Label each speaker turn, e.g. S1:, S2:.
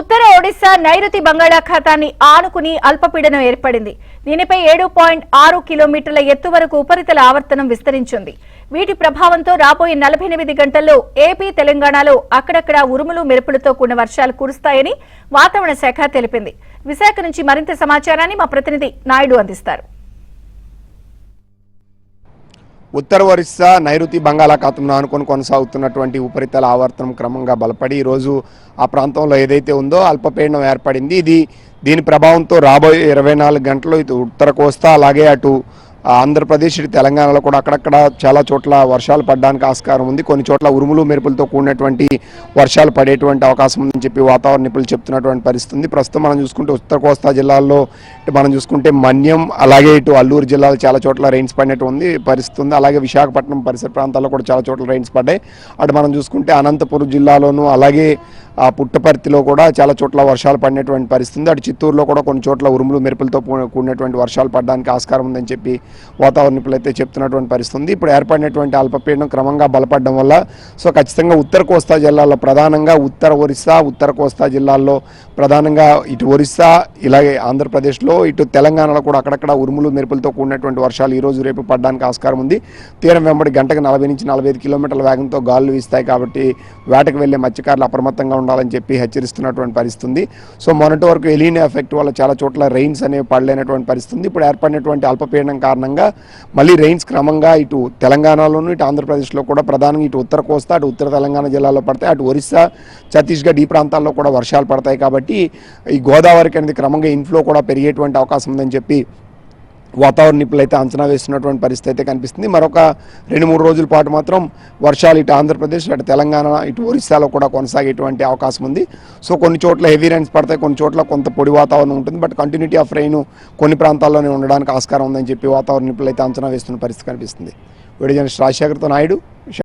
S1: ఉత్తర ఒడిశా నైరుతి బంగాళాఖాతాన్ని ఆనుకుని అల్పపీడనం ఏర్పడింది. దీనిపై 7.6 కిలోమీటర్ల ఎత్తు వరకు ఉపరితల ఆవర్తనం విస్తరించింది. వీటి ప్రభావంతో రాబోయే 48 గంటల్లో ఏపీ, తెలంగాణలో అక్కడక్కడ ఉరుములు, మెరుపులతో కూడిన వర్షాలు కురుస్తాయని వాతావరణ శాఖ తెలిపింది. విశాఖ నుంచి మరింత సమాచారాన్ని మా ప్రతినిధి నాయుడు అందిస్తారు.
S2: ఉత్తర ఒరిస్సా నైరుతి బంగాళాఖాతంను ఆనుకొని కొనసాగుతున్నటువంటి ఉపరితల ఆవర్తనం క్రమంగా బలపడి ఈరోజు ఆ ప్రాంతంలో ఏదైతే ఉందో అల్పపీడనం ఏర్పడింది. దీని ప్రభావంతో రాబోయే 24 గంటలు ఇటు ఉత్తర కోస్తా అలాగే అటు ఆంధ్రప్రదేశ్, ఇటు తెలంగాణలో కూడా అక్కడక్కడ చాలా చోట్ల వర్షాలు పడడానికి ఆస్కారం ఉంది. కొన్ని చోట్ల ఉరుములు, మెరుపులతో కూడినటువంటి వర్షాలు పడేటువంటి అవకాశం ఉందని చెప్పి వాతావరణ నిపుణులు చెప్తున్నటువంటి పరిస్థితి ఉంది. ప్రస్తుతం మనం చూసుకుంటే ఉత్తర కోస్తా జిల్లాల్లో మనం చూసుకుంటే మన్యం అలాగే ఇటు అల్లూరు జిల్లాలో చాలా చోట్ల రెయిన్స్ పడినట్టు పరిస్థితి ఉంది. అలాగే విశాఖపట్నం పరిసర ప్రాంతాల్లో కూడా చాలా చోట్ల రెయిన్స్ పడ్డాయి. అటు మనం చూసుకుంటే అనంతపురం జిల్లాలోనూ అలాగే పుట్టపర్తిలో కూడా చాలా చోట్ల వర్షాలు పడినటువంటి పరిస్థితి ఉంది. అటు చిత్తూరులో కూడా కొన్ని చోట్ల ఉరుములు, మెరుపులతో కూడినటువంటి వర్షాలు పడడానికి ఆస్కారం ఉందని చెప్పి వాతావరణ నిపుణులు అయితే చెప్తున్నటువంటి పరిస్థితి ఉంది. ఇప్పుడు ఏర్పడినటువంటి అల్పపీడనం క్రమంగా బలపడడం వల్ల ఖచ్చితంగా ఉత్తర కోస్తా జిల్లాల్లో ప్రధానంగా ఉత్తర ఒరిస్సా, ఉత్తర కోస్తా జిల్లాల్లో ప్రధానంగా ఇటు ఒరిస్సా ఇలాగే ఆంధ్రప్రదేశ్లో ఇటు తెలంగాణలో కూడా అక్కడక్కడ ఉరుములు, మెరుపులతో కూడినటువంటి వర్షాలు ఈరోజు రేపు పడడానికి ఆస్కారం ఉంది. తీరం వెంబడి గంటకు 40 నుంచి 45 కిలోమీటర్ల వేగంతో గాలులు వీస్తాయి. కాబట్టి వేటకు వెళ్లే మత్స్యకారులు అప్రమత్తంగా ఉండాలని చెప్పి హెచ్చరిస్తున్నటువంటి పరిస్థితి ఉంది. మొన్నటి వరకు ఎలీనా ఎఫెక్ట్ వల్ల చాలా చోట్ల రెయిన్స్ అనేవి పడలేనటువంటి పరిస్థితి ఉంది. ఇప్పుడు ఏర్పడినటువంటి అల్పపీడనం కారణంగా మళ్ళీ రెయిన్స్ క్రమంగా ఇటు తెలంగాణలోను, ఇటు ఆంధ్రప్రదేశ్లో కూడా ప్రధానంగా ఇటు ఉత్తర కోస్తా, అటు ఉత్తర తెలంగాణ జిల్లాలో పడతాయి. అటు ఒరిస్సా, ఛత్తీస్గఢ్ ఈ ప్రాంతాల్లో కూడా వర్షాలు పడతాయి. కాబట్టి ఈ గోదావరికి అనేది క్రమంగా ఇన్ఫ్లో కూడా పెరిగేటువంటి అవకాశం ఉందని చెప్పి వాతావరణ నిపుణులు అయితే అంచనా వేస్తున్నటువంటి పరిస్థితి అయితే కనిపిస్తుంది. మరొక 2-3 రోజుల పాటు మాత్రం వర్షాలు ఇటు ఆంధ్రప్రదేశ్, అటు తెలంగాణ, ఇటు ఒరిస్సాలో కూడా కొనసాగేటువంటి అవకాశం ఉంది. కొన్ని చోట్ల హెవీ రైన్స్ పడతాయి, కొన్ని చోట్ల కొంత పొడి వాతావరణం ఉంటుంది. బట్ కంటిన్యూటీ ఆఫ్ రైన్ కొన్ని ప్రాంతాల్లోనే ఉండడానికి ఆస్కారం ఉందని చెప్పి వాతావరణ నిపుణులు అయితే అంచనా వేస్తున్న పరిస్థితి కనిపిస్తుంది. వీడియో జర్నలిస్ట్ రాజశేఖర్తో నాయుడు.